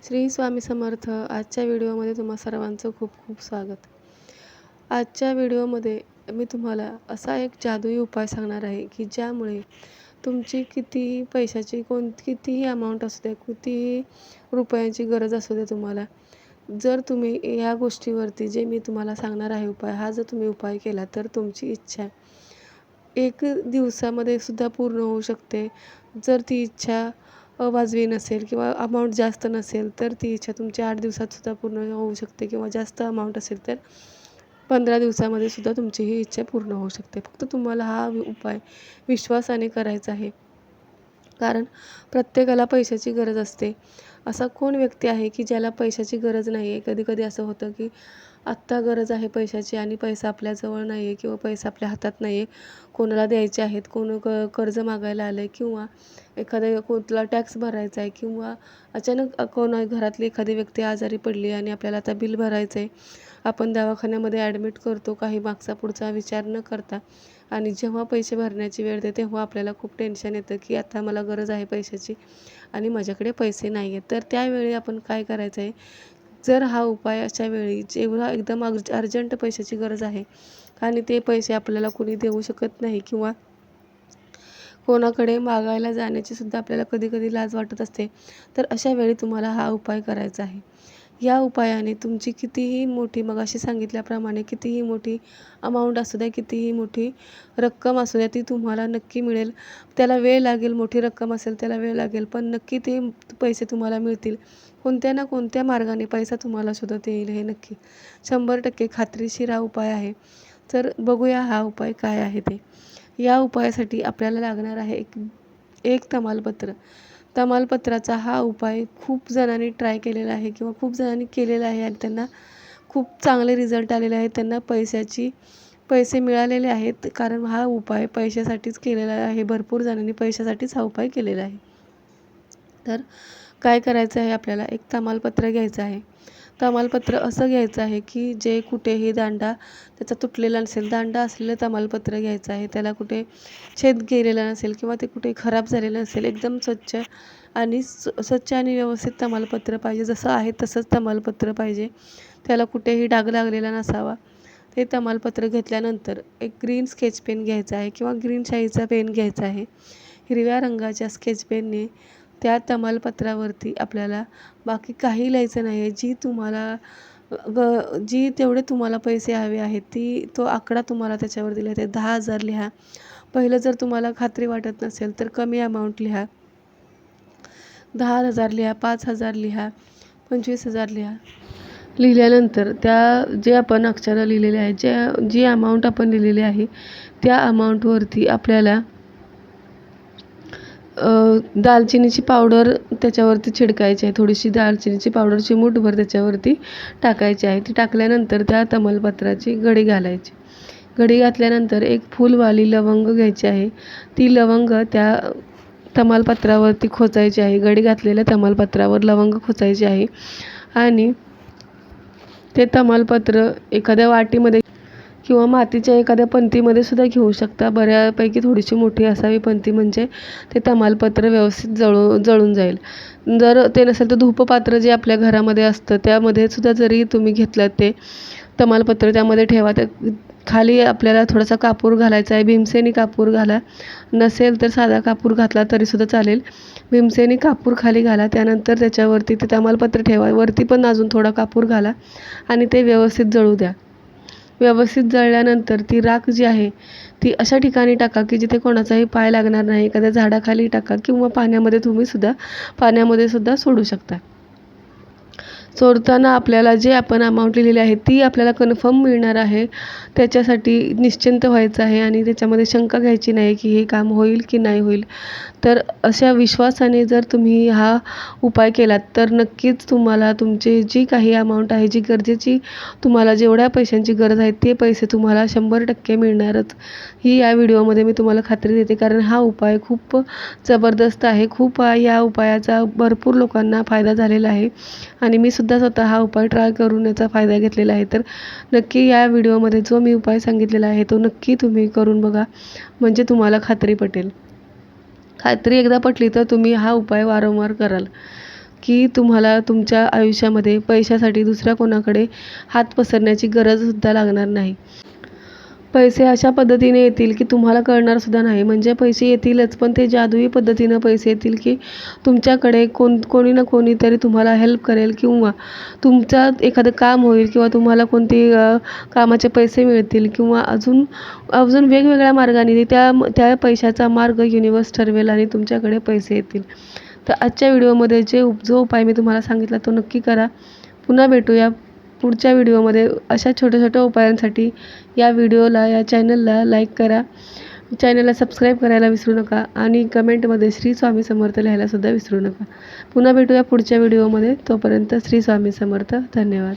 श्री स्वामी समर्थ. आजच्या व्हिडिओमध्ये तुम्हा सर्वांचं खूप खूप स्वागत. आजच्या व्हिडिओमध्ये मी तुम्हाला असा एक जादुई उपाय सांगणार आहे की ज्यामुळे तुमची कितीही पैशाची कितीही अमाऊंट असू द्या, कितीही रुपयांची गरज असू द्या तुम्हाला, जर तुम्ही या गोष्टीवरती जे मी तुम्हाला सांगणार आहे उपाय, हा जर तुम्ही उपाय केला तर तुमची इच्छा 1 दिवसामध्ये सुद्धा पूर्ण होऊ शकते. जर ती इच्छा अवाजवी नसेल किंवा अमाऊंट जास्त नसेल तर ती इच्छा तुमची 8 दिवसात सुद्धा पूर्ण होऊ शकते किंवा जास्त अमाऊंट असेल तर 15 दिवसामध्ये सुद्धा तुमची ही इच्छा पूर्ण होऊ शकते. फक्त तुम्हाला हा उपाय विश्वासाने करायचा आहे. कारण प्रत्येकाला पैशाची गरज असते. असा कोण व्यक्ती आहे की ज्याला पैशाची गरज नाही आहे? कधी-कधी असं होतं की आत्ता गरज आहे पैशाची आणि पैसा आपल्याजवळ नाही आहे किंवा पैसा आपल्या हातात नाही आहे. कोणाला द्यायचे आहेत, कोण कर्ज मागायला आलं आहे किंवा एखाद्या कोणाला टॅक्स भरायचा आहे किंवा अचानक घरातली एखादी व्यक्ती आजारी पडली आणि आपल्याला आता बिल भरायचं आहे. आपण दवाखान्यामध्ये ॲडमिट करतो काही मागचा पुढचा विचार न करता आणि जेव्हा पैसे भरण्याची वेळ येते तेव्हा आपल्याला खूप टेन्शन येतं की आता मला गरज आहे पैशाची आणि माझ्याकडे पैसे नाही आहेत. तर त्यावेळी आपण काय करायचं आहे, जर हा उपाय अशा वेळी जेव्हा एकदम अर्जंट पैशाची गरज आहे आणि ते पैसे आपल्याला कोणी देऊ शकत नाही किंवा कोणाकडे मागायला जाण्याची सुद्धा आपल्याला कधी-कधी लाज वाटत असते, तर अशा वेळी तुम्हाला हा उपाय करायचा आहे. या उपायाने तुमची कितीही मोठी मगाशी सांगितल्याप्रमाणे कितीही मोठी अमाऊंट असू द्या, कितीही मोठी रक्कम असू द्या, ती तुम्हाला नक्की मिळेल. त्याला वेळ लागेल, मोठी रक्कम असेल त्याला वेळ लागेल, पण नक्की ते पैसे तुम्हाला मिळतील. कोणत्या ना कोणत्या मार्गाने पैसा तुम्हाला शोधत येईल, हे नक्की 100% खात्रीशीर हा उपाय आहे. तर बघूया हा उपाय काय आहे ते. या उपायासाठी आपल्याला लागणार आहे एक तमालपत्र. तमालपत्राचा हा उपाय खूप जणांनी ट्राय केलेला आहे किंवा खूप जणांनी केलेला आहे आणि त्यांना खूप चांगले रिझल्ट आलेले आहेत. त्यांना पैसे मिळालेले आहेत कारण हा उपाय पैशासाठीच केलेला आहे. भरपूर जणांनी पैशासाठीच हा उपाय केलेला आहे. तर काय करायचं आहे, आपल्याला एक तमालपत्र घ्यायचं आहे. तमालपत्र असं घ्यायचं आहे की जे कुठेही दांडा त्याचा तुटलेला नसेल. दांडा असलेलं तमालपत्र घ्यायचं आहे. त्याला कुठे छेद गेलेला नसेल किंवा ते कुठे खराब झालेलं नसेल. एकदम स्वच्छ आणि व्यवस्थित तमालपत्र पाहिजे. जसं आहे तसंच तमालपत्र पाहिजे. त्याला कुठेही डाग लागलेला नसावा. ते तमालपत्र घेतल्यानंतर एक ग्रीन स्केच पेन घ्यायचा आहे किंवा ग्रीन शाईचा पेन घ्यायचा आहे. हिरव्या रंगाच्या स्केच पेनने त्या तमालपत्रावरती आपल्याला बाकी काही लिहायचं नाही आहे. जी तेवढे तुम्हाला पैसे हवे आहेत तो आकडा तुम्हाला त्याच्यावर दिला आहे. 10,000 लिहा. पहिलं जर तुम्हाला खात्री वाटत नसेल तर कमी अमाऊंट लिहा. 10,000 लिहा, 5,000 लिहा, 25,000 लिहा. लिहिल्यानंतर जे आपण अक्षरं लिहिलेले आहेत, जी अमाऊंट आपण लिहिलेली आहे त्या अमाऊंटवरती आपल्याला दालचिनीची पावडर त्याच्यावरती छिडकायची आहे. थोडीशी दालचिनीची पावडर चिमूटभर त्याच्यावरती टाकायची आहे. ती टाकल्यानंतर त्या तमालपत्राची घडी घालायची. घडी घातल्यानंतर एक फुलवाली लवंग घ्यायची आहे. ती लवंग त्या तमालपत्रावरती खोचायची आहे. घडी घातलेल्या तमालपत्रावर लवंग खोचायची आहे आणि ते तमालपत्र एखाद्या वाटीमध्ये किंवा मातीच्या एखाद्या पंतीमध्ये सुद्धा घेऊ शकता. बऱ्यापैकी थोडीशी मोठी असावी पंती, म्हणजे ते तमालपत्र व्यवस्थित जळून जाईल. जर ते नसेल तर धूपपात्र जे आपल्या घरामध्ये असतं त्यामध्ये सुद्धा जरी तुम्ही घेतलं ते तमालपत्र त्यामध्ये ठेवा. त्या खाली आपल्याला थोडासा कापूर घालायचा आहे. भीमसेनी कापूर घाला. नसेल तर साधा कापूर घातला तरीसुद्धा चालेल. भीमसेनी कापूर खाली घाला. त्यानंतर त्याच्यावरती ते तमालपत्र ठेवा. वरती पण अजून थोडा कापूर घाला आणि ते व्यवस्थित जळू द्या. व्यवस्थित जळल्यानंतर ती राख जी आहे ती अशा ठिकाणी टाका की जिथे कोणाचाही पाय लागणार नाही. एखाद्या झाडाखाली टाका किंवा पाण्यामध्ये सुद्धा सोडू शकता. सोडताना आपल्याला जे आपण अमाऊंट लिहिलेली आहे ती आपल्याला कन्फर्म मिळणार आहे. त्याच्यासाठी निश्चिंत व्हायचं आहे आणि त्याच्यामध्ये शंका घ्यायची नाही की हे काम होईल की नाही होईल. तर अशा विश्वासाने जर तुम्ही हा उपाय केलात तर नक्कीच तुम्हाला तुमची जी काही अमाऊंट आहे, जी गरजेची तुम्हाला जेवढ्या पैशांची गरज आहे ते पैसे तुम्हाला 100% मिळणारच. ही या व्हिडिओमध्ये मी तुम्हाला खात्री देते, कारण हा उपाय खूप जबरदस्त आहे. या उपायाचा भरपूर लोकांना फायदा झालेला आहे आणि मी सुद्धा स्वतः हा उपाय ट्राय करून याचा फायदा घेतलेला आहे. तर नक्की या व्हिडिओमध्ये जो मी उपाय सांगितलेला आहे तो नक्की तुम्ही करून बघा, म्हणजे तुम्हाला खात्री पटेल. खात्री एकदा पटली तर तुम्ही हा उपाय वारंवार कराल. की तुम्हाला तुमच्या आयुष्यामध्ये पैशासाठी दुसऱ्या कोणाकडे हात पसरण्याची गरजसुद्धा लागणार नाही. पैसे अशा पद्धतीने येतील की तुम्हाला कळणारसुद्धा नाही. म्हणजे पैसे येतीलच, पण ते जादुई पद्धतीनं पैसे येतील की तुमच्याकडे कोणी ना कोणीतरी तुम्हाला हेल्प करेल किंवा तुमचं एखादं काम होईल किंवा तुम्हाला कोणती कामाचे पैसे मिळतील किंवा अजून अजून वेगवेगळ्या मार्गाने त्या पैशाचा मार्ग युनिवर्स ठरवेल आणि तुमच्याकडे पैसे येतील. तर आजच्या व्हिडिओमध्ये जो उपाय मी तुम्हाला सांगितला तो नक्की करा. पुन्हा भेटूया पुढच्या व्हिडिओमध्ये अशा छोट्या-छोट्या उपायांसाठी. या चॅनलला लाईक करा, चॅनलला सबस्क्राईब करायला विसरू नका आणि कमेंटमध्ये श्री स्वामी समर्थ लिहायलासुद्धा विसरू नका. पुन्हा भेटूया पुढच्या व्हिडिओमध्ये. तोपर्यंत श्री स्वामी समर्थ. धन्यवाद.